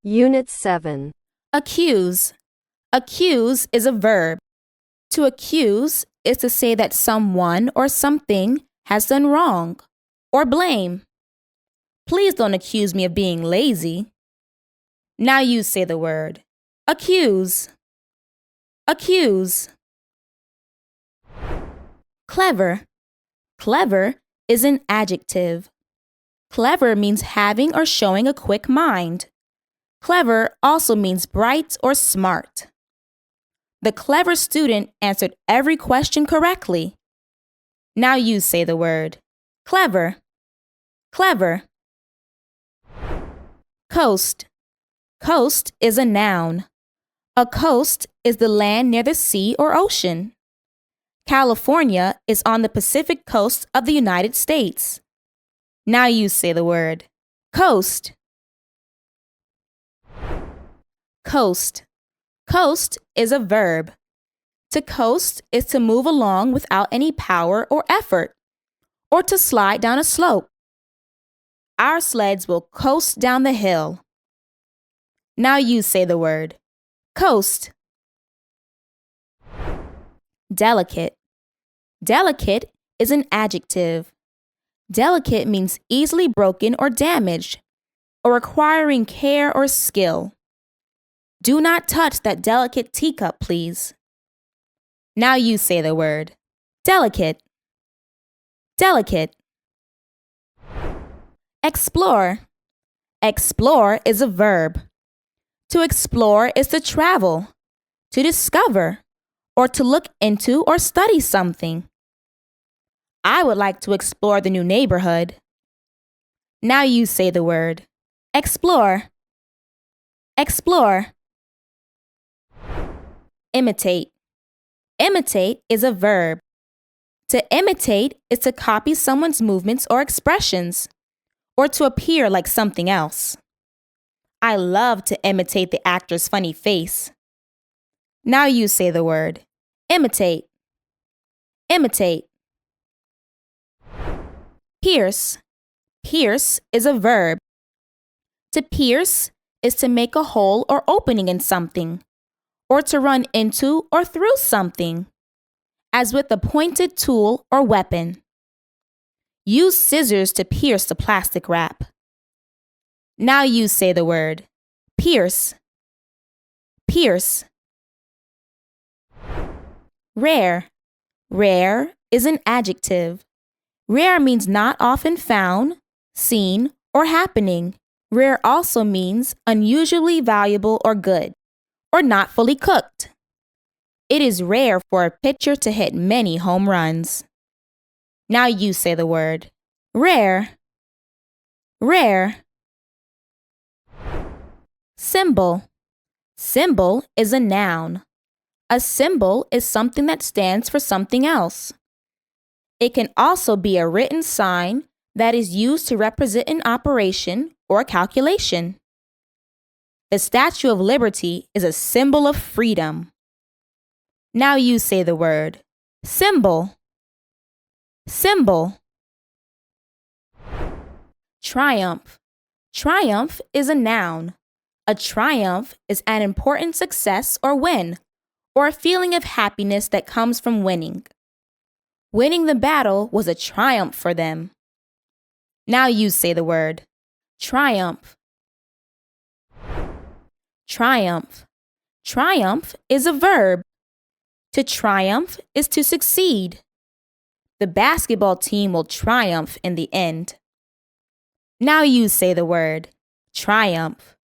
Unit 7. Accuse. Accuse is a verb. To accuse is to say that someone or something has done wrong, or blame. Please don't accuse me of being lazy. Now you say the word. Accuse. Accuse. Clever. Clever is an adjective. Clever means having or showing a quick mind. Clever also means bright or smart. The clever student answered every question correctly. Now you say the word. Clever. Clever. Coast. Coast is a noun. A coast is the land near the sea or ocean. California is on the Pacific coast of the United States. Now you say the word. Coast. Coast. Coast is a verb. To coast is to move along without any power or effort, or to slide down a slope. Our sleds will coast down the hill. Now you say the word. Coast. Delicate. Delicate is an adjective. Delicate means easily broken or damaged, or requiring care or skill. Do not touch that delicate teacup, please. Now you say the word. Delicate. Delicate. Explore. Explore is a verb. To explore is to travel, to discover, or to look into or study something. I would like to explore the new neighborhood. Now you say the word. Explore. Explore. Imitate. Imitate is a verb. To imitate is to copy someone's movements or expressions, or to appear like something else. I love to imitate the actor's funny face. Now you say the word. Imitate. Imitate. Pierce. Pierce is a verb. To pierce is to make a hole or opening in something, or to run into or through something, as with a pointed tool or weapon. Use scissors to pierce the plastic wrap. Now you say the word. Pierce. Pierce. Rare. Rare is an adjective. Rare means not often found, seen, or happening. Rare also means unusually valuable or good, or not fully cooked. It is rare for a pitcher to hit many home runs. Now you say the word. Rare. Rare. Symbol. Symbol is a noun. A symbol is something that stands for something else. It can also be a written sign that is used to represent an operation or a calculation. The Statue of Liberty is a symbol of freedom. Now you say the word. Symbol. Symbol. Triumph. Triumph is a noun. A triumph is an important success or win, or a feeling of happiness that comes from winning. Winning the battle was a triumph for them. Now you say the word. Triumph. Triumph. Triumph is a verb. To triumph is to succeed. The basketball team will triumph in the end. Now you say the word. Triumph.